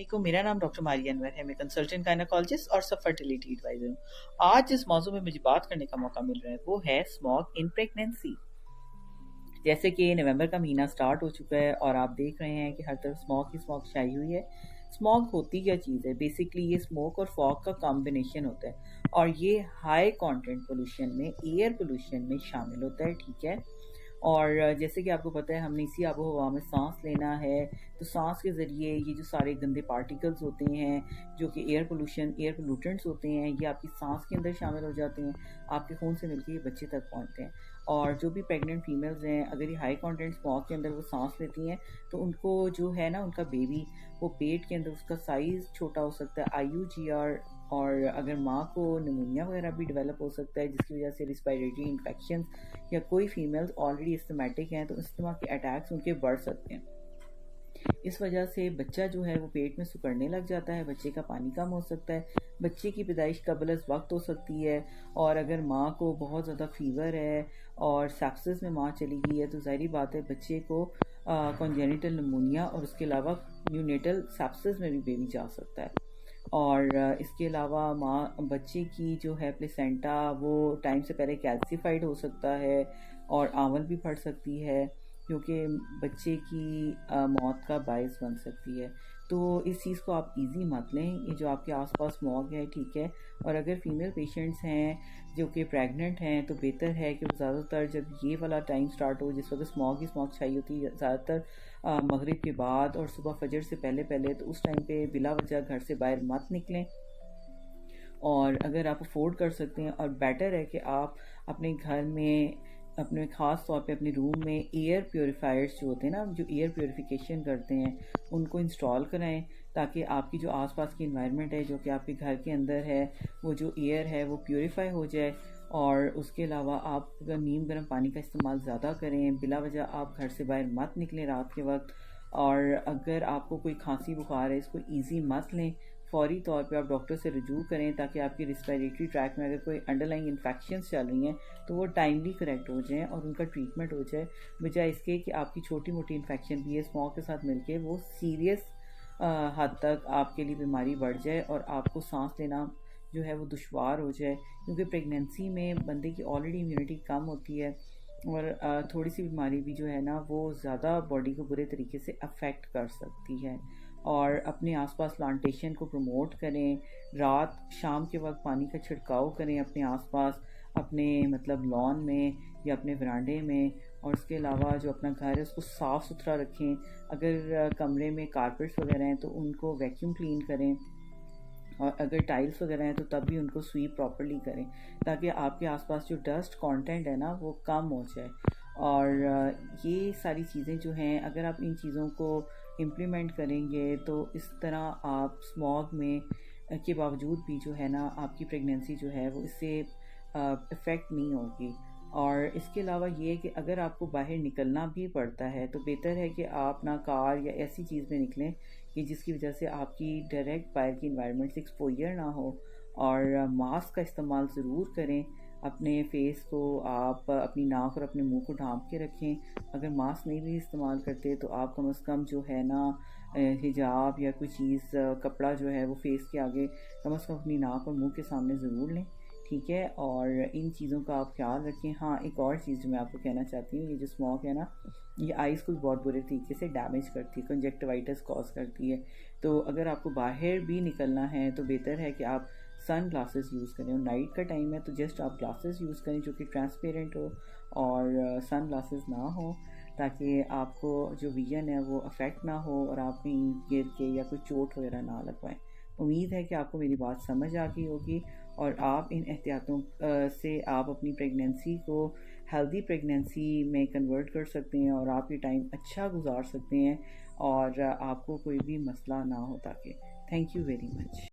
को मेरा नाम डॉक्टर मारिया अनवर है। मैं कंसल्टेंट गायनेकोलॉजिस्ट और सब फर्टिलिटी एडवाइजर हूँ। आज जिस मौजू में मुझे बात करने का मौका मिल रहा है वो है स्मॉग इन प्रेगनेंसी। जैसे कि नवंबर का महीना स्टार्ट हो चुका है और आप देख रहे हैं कि हर तरफ स्मॉग ही स्मॉग छाई हुई है। स्मॉग होती क्या चीज़ है? बेसिकली ये स्मोक और फॉग का कॉम्बिनेशन होता है और ये हाई कंटेंट पोल्यूशन में, एयर पोल्यूशन में शामिल होता है, ठीक है। और जैसे कि आपको पता है हमने इसी आबो हवा में सांस लेना है, तो सांस के ज़रिए ये जो सारे गंदे पार्टिकल्स होते हैं जो कि एयर पोल्यूटेंट्स होते हैं, ये आपकी सांस के अंदर शामिल हो जाते हैं, आपके खून से मिलकर ये बच्चे तक पहुंचते हैं। और जो भी प्रेग्नेंट फीमेल्स हैं, अगर ये हाई कंटेंट स्मॉग के अंदर वो सांस लेती हैं तो उनको जो है ना, उनका बेबी, वो पेट के अंदर उसका साइज़ छोटा हो सकता है, IUGR, और अगर माँ को निमोनिया वगैरह भी डेवलप हो सकता है जिसकी वजह से रिस्पायरेटरी इन्फेक्शन, या कोई फीमेल्स ऑलरेडी इस्टमेटिक हैं तो इस्टमा के अटैक्स उनके बढ़ सकते हैं। इस वजह से बच्चा जो है वो पेट में सिकुड़ने लग जाता है, बच्चे का पानी कम हो सकता है, बच्चे की पैदाइश कबल अज़ वक्त हो सकती है। और अगर माँ को बहुत ज़्यादा फीवर है और सेप्सिस में माँ चली गई है तो ज़ाहिर बात है बच्चे को कॉन्जेनिटल निमोनिया और उसके अलावा न्यूनेटल सेप्सिस में भी बेबी जा सकता है। और इसके अलावा बच्चे की जो है प्लेसेंटा वो टाइम से पहले कैल्सीफाइड हो सकता है और आंवल भी फट सकती है, क्योंकि बच्चे की मौत का बायस बन सकती है। तो इस चीज़ को आप इजी मत लें, ये जो आपके आसपास स्मॉग है, ठीक है। और अगर फीमेल पेशेंट्स हैं जो कि प्रेग्नेंट हैं तो बेहतर है कि ज़्यादातर जब ये वाला टाइम स्टार्ट हो, जिस वक्त स्मॉग ही स्मॉग चाहिए होती है, ज़्यादातर मगरिब के बाद और सुबह फजर से पहले पहले, तो उस टाइम पे बिला वजह घर से बाहर मत निकलें। और अगर आप अफोर्ड कर सकते हैं, और बेटर है कि आप अपने घर में, अपने ख़ास तौर पे अपने रूम में एयर प्योरीफायर्स जो होते हैं ना, जो एयर प्योरीफिकेशन करते हैं, उनको इंस्टॉल कराएं, ताकि आपकी जो आसपास की इन्वायरमेंट है जो कि आपके घर के अंदर है, वो जो एयर है वो प्योरीफाई हो जाए। और उसके अलावा आप अगर नीम गर्म पानी का इस्तेमाल ज़्यादा करें, बिला वजह आप घर से बाहर मत निकलें रात के वक्त। और अगर आपको कोई खांसी बुखार है, इसको ईजी मत लें, फौरी तौर पे आप डॉक्टर से रुजू करें ताकि आपकी रिस्पायरेटरी ट्रैक में अगर कोई अंडरलाइंग इन्फेक्शंस चल रही हैं तो वो टाइमली करेक्ट हो जाएं और उनका ट्रीटमेंट हो जाए, बजाय इसके कि आपकी छोटी मोटी इन्फेक्शन भी है स्मॉग के साथ मिलके वो सीरियस हद तक आपके लिए बीमारी बढ़ जाए और आपको सांस लेना जो है वो दुश्वार हो जाए। क्योंकि प्रेगनेंसी में बंदे की ऑलरेडी इम्यूनिटी कम होती है और थोड़ी सी बीमारी भी जो है ना वो ज़्यादा बॉडी को बुरे तरीके से अफेक्ट कर सकती है। और अपने आसपास प्लांटेशन को प्रमोट करें, रात शाम के वक्त पानी का छिड़काव करें अपने आसपास, अपने मतलब लॉन में या अपने वरांडे में। और उसके अलावा जो अपना घर है उसको साफ़ सुथरा रखें। अगर कमरे में कारपेट्स वगैरह हैं तो उनको वैक्यूम क्लीन करें, और अगर टाइल्स वगैरह हैं तो तब भी उनको स्वीप प्रॉपर्ली करें, ताकि आपके आसपास जो डस्ट कंटेंट है ना वो कम हो जाए। और ये सारी चीज़ें जो हैं, अगर आप इन चीज़ों को इम्प्लीमेंट करेंगे तो इस तरह आप स्मॉग में के बावजूद भी जो है ना आपकी प्रेगनेंसी जो है वो इससे इफ़ेक्ट नहीं होगी। और इसके अलावा ये है कि अगर आपको बाहर निकलना भी पड़ता है तो बेहतर है कि आप ना कार या ऐसी चीज़ में निकलें कि जिसकी वजह से आपकी डायरेक्ट बाहर की इन्वायरमेंट से एक्सपोजर ना हो। और मास्क का इस्तेमाल ज़रूर करें। अपने फेस को आप अपनी नाक और अपने मुंह को ढांप के रखें। अगर मास्क नहीं भी इस्तेमाल करते तो आप कम से कम जो है ना हिजाब या कोई चीज़, कपड़ा जो है वो फेस के आगे कम से कम अपनी नाक और मुंह के सामने ज़रूर लें, ठीक है। और इन चीज़ों का आप ख्याल रखें। हाँ, एक और चीज़ जो मैं आपको कहना चाहती हूँ, ये जो स्मॉग है ना ये आइज़ को बहुत बुरे तरीके से डैमेज करती है, कंजक्टिवाइटिस कॉज करती है। तो अगर आपको बाहर भी निकलना है तो बेहतर है कि आप सन ग्लासेस यूज़ करें। और नाइट का टाइम है तो जस्ट आप ग्लासेस यूज़ करें जो कि ट्रांसपेरेंट हो और सन ग्लासेस ना हो, ताकि आपको जो विजन है वो अफेक्ट ना हो और आप कहीं गिर के या कोई चोट वगैरह ना लगवाएं। उम्मीद है कि आपको मेरी बात समझ आ गई होगी और आप इन एहतियातों से आप अपनी प्रेगनेंसी को हेल्दी प्रेगनेंसी में कन्वर्ट कर सकते हैं और आप ये टाइम अच्छा गुजार सकते हैं और आपको कोई भी मसला ना हो। ताकि थैंक यू वेरी मच।